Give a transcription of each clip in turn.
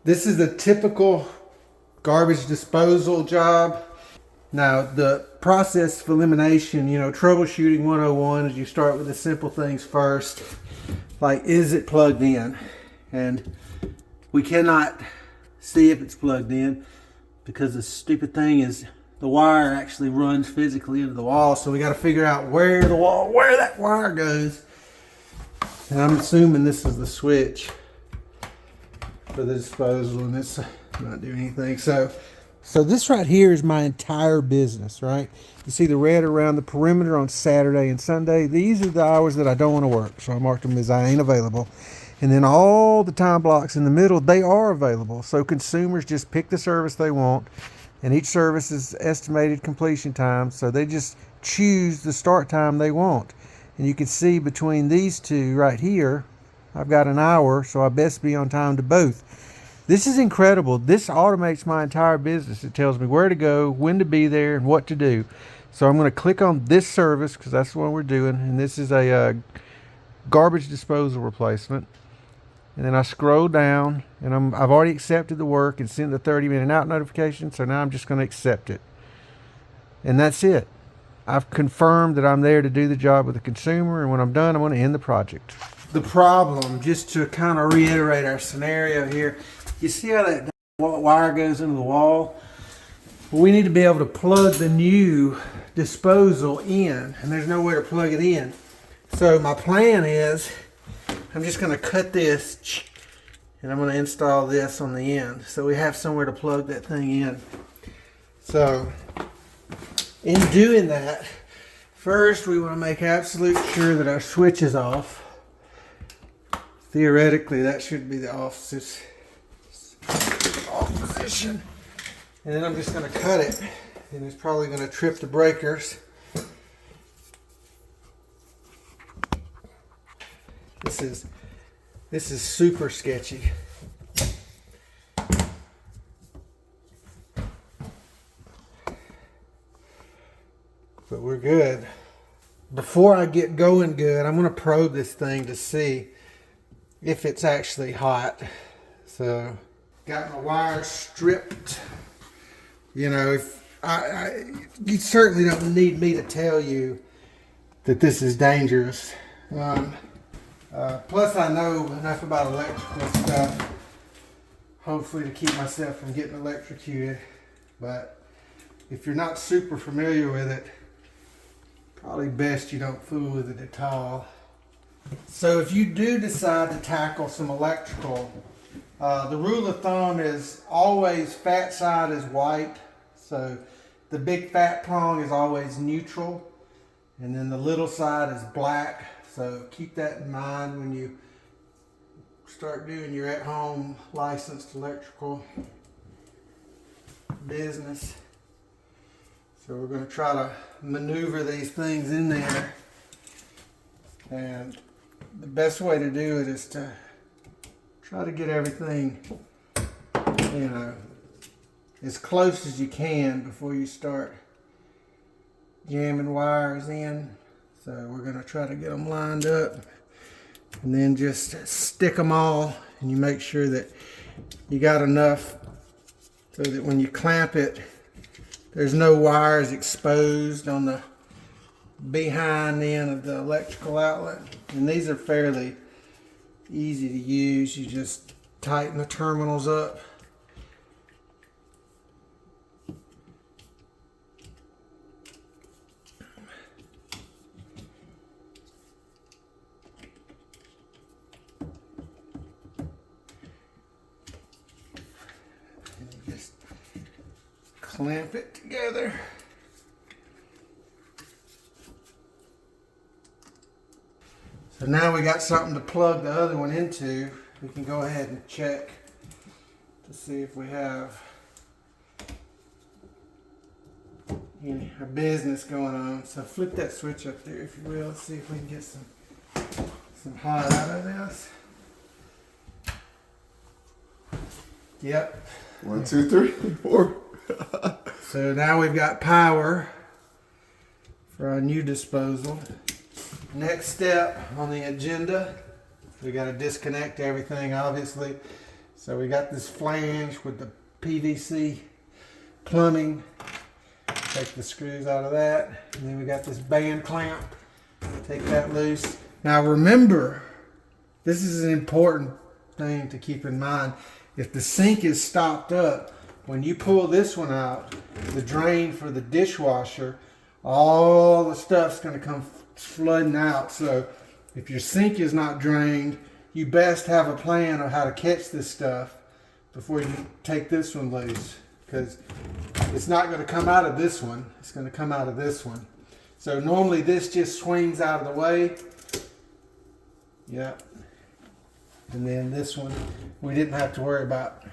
This is a typical garbage disposal job. Now, the process of elimination, troubleshooting 101 is you start with the simple things first. Like, is it plugged in? And we cannot see if it's plugged in because the stupid thing is the wire actually runs physically into the wall. So we got to figure out where that wire goes. And I'm assuming this is the switch for the disposal, and it's not doing anything. So this right here is my entire business, right? You see the red around the perimeter on Saturday and Sunday. These are the hours that I don't want to work, so I marked them as I ain't available. And then all the time blocks in the middle, they are available. So consumers just pick the service they want, and each service is estimated completion time. So they just choose the start time they want. And you can see between these two right here, I've got an hour, so I best be on time to both. This is incredible. This automates my entire business. It tells me where to go, when to be there, and what to do. So I'm going to click on this service because that's the one we're doing. And this is a garbage disposal replacement. And then I scroll down, and I've already accepted the work and sent the 30-minute out notification. So now I'm just going to accept it. And that's it. I've confirmed that I'm there to do the job with the consumer. And when I'm done, I'm going to end the project. The problem, just to kind of reiterate our scenario here, you see how that wire goes into the wall? Well, we need to be able to plug the new disposal in, and there's nowhere to plug it in. So my plan is, I'm just going to cut this, and I'm going to install this on the end, so we have somewhere to plug that thing in. So, in doing that, first we want to make absolute sure that our switch is off. Theoretically, that should be the off position. And then I'm just going to cut it, and it's probably going to trip the breakers. This is super sketchy. But we're good. Before I get going good, I'm going to probe this thing to see if it's actually hot. So, got my wires stripped. If you certainly don't need me to tell you that this is dangerous. Plus, I know enough about electrical stuff, hopefully to keep myself from getting electrocuted. But if you're not super familiar with it, probably best you don't fool with it at all. So if you do decide to tackle some electrical, the rule of thumb is always fat side is white. So the big fat prong is always neutral, and then the little side is black. So keep that in mind when you start doing your at-home licensed electrical business. So we're going to try to maneuver these things in there, and the best way to do it is to try to get everything, as close as you can before you start jamming wires in. So we're going to try to get them lined up, and then just stick them all, and you make sure that you got enough so that when you clamp it, there's no wires exposed on the behind end of the electrical outlet. And these are fairly easy to use. You just tighten the terminals up. And you just clamp it together. So now we got something to plug the other one into. We can go ahead and check to see if we have any business going on. So flip that switch up there, if you will. Let's see if we can get some hot out of this. Yep. 1, 2, 3, 4. So now we've got power for our new disposal. Next step on the agenda, we got to disconnect everything, obviously. So we got this flange with the PVC plumbing. Take the screws out of that. And then we got this band clamp. Take that loose. Now remember, this is an important thing to keep in mind. If the sink is stopped up, when you pull this one out, the drain for the dishwasher, all the stuff's going to come flooding out. So if your sink is not drained, you best have a plan of how to catch this stuff before you take this one loose, because it's not going to come out of this one. It's going to come out of this one. So normally this just swings out of the way. Yep. And then this one, we didn't have to worry about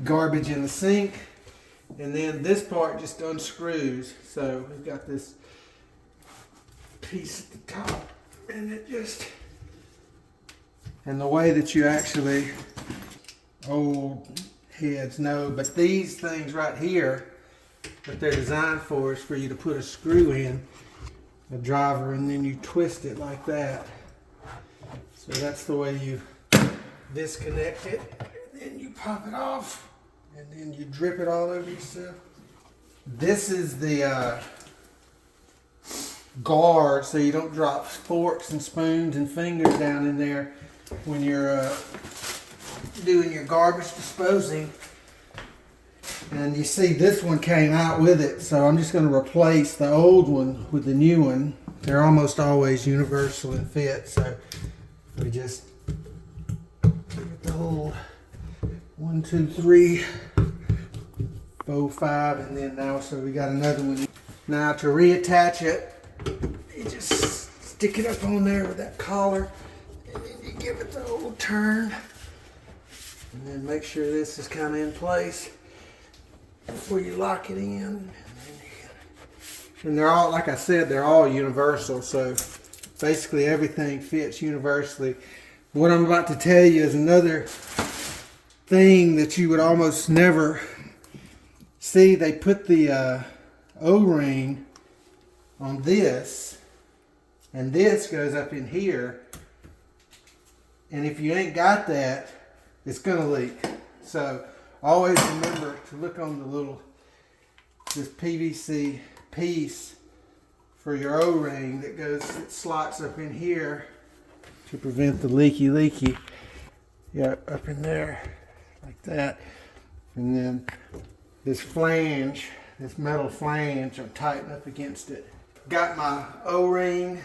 garbage in the sink. And then this part just unscrews. So we've got this piece at the top, and it just, and the way that you actually, old heads know, but these things right here, what they're designed for is for you to put a screw in, a driver, and then you twist it like that. So that's the way you disconnect it, and then you pop it off, and then you drip it all over yourself. This is the guard, so you don't drop forks and spoons and fingers down in there when you're doing your garbage disposing. And you see this one came out with it, so I'm just going to replace the old one with the new one. They're almost always universal in fit, so we just get the whole 1, 2, 3, 4, 5, and then now, so we got another one. Now to reattach it, you just stick it up on there with that collar, and then you give it the old turn, and then make sure this is kind of in place before you lock it in. And they're all, like I said, they're all universal, so basically everything fits universally. What I'm about to tell you is another thing that you would almost never see. They put the O-ring on this, and this goes up in here, and if you ain't got that, it's gonna leak. So always remember to look on the little, this PVC piece for your O-ring that goes, it slots up in here to prevent the leaky. Yeah, up in there like that. And then this flange, this metal flange, I'm tightening up against it. Got my O-ring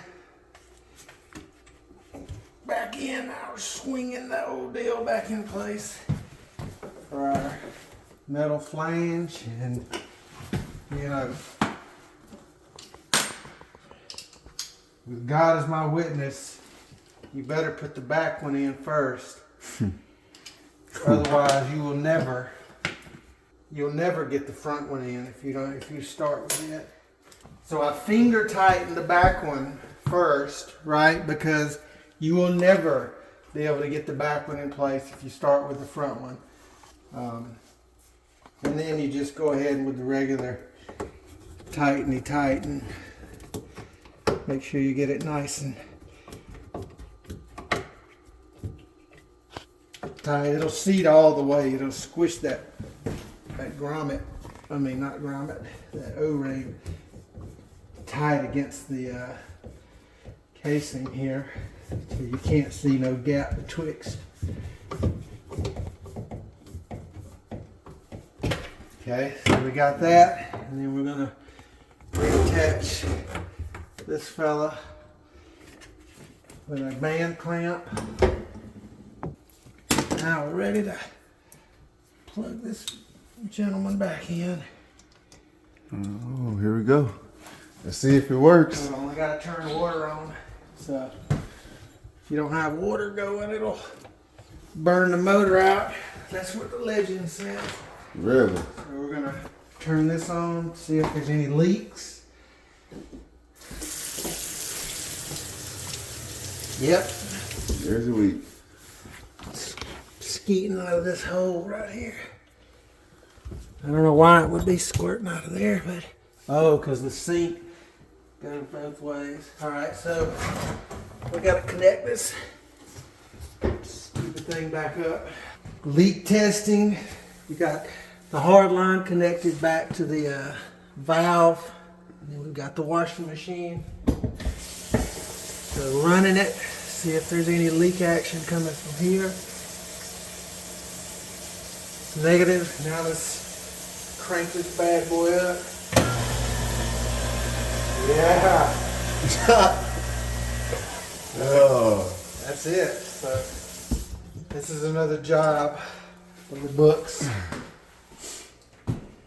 back in. I was swinging the old deal back in place for our metal flange, and you know, with God as my witness, you better put the back one in first. Otherwise, you'll never get the front one in if you start with it. So I finger tighten the back one first, right? Because you will never be able to get the back one in place if you start with the front one. And then you just go ahead with the regular tighten. Make sure you get it nice and tight. It'll seat all the way. It'll squish that grommet. I mean, not grommet. That O-ring tight against the casing here, so you can't see no gap betwixt. Okay, so we got that, and then we're gonna reattach this fella with a band clamp. Now we're ready to plug this gentleman back in. Oh, here we go. Let's see if it works. Hold on, I gotta turn the water on. So if you don't have water going, it'll burn the motor out. That's what the legend says. Really? So we're gonna turn this on, see if there's any leaks. Yep. There's a leak. It's skeeting out of this hole right here. I don't know why it would be squirting out of there, but because the sink goes both ways. All right, so we got to connect this stupid thing back up. Leak testing. We got the hard line connected back to the valve. And then we've got the washing machine. So running it, see if there's any leak action coming from here. It's negative. Now let's crank this bad boy up. Yeah. Oh. That's it. So this is another job for the books.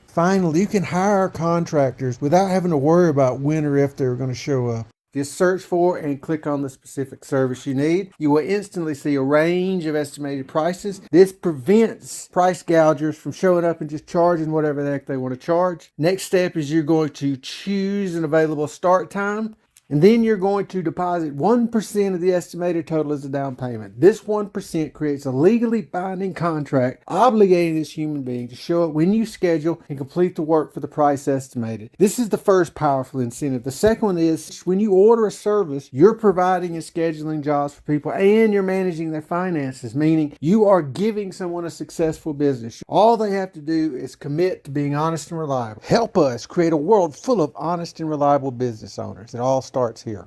Finally, you can hire contractors without having to worry about when or if they're going to show up. Just search for and click on the specific service you need. You will instantly see a range of estimated prices. This prevents price gougers from showing up and just charging whatever the heck they want to charge. Next step is you're going to choose an available start time. And then you're going to deposit 1% of the estimated total as a down payment. This 1% creates a legally binding contract obligating this human being to show up when you schedule and complete the work for the price estimated. This is the first powerful incentive. The second one is when you order a service, you're providing and scheduling jobs for people and you're managing their finances, meaning you are giving someone a successful business. All they have to do is commit to being honest and reliable. Help us create a world full of honest and reliable business owners. It all starts here.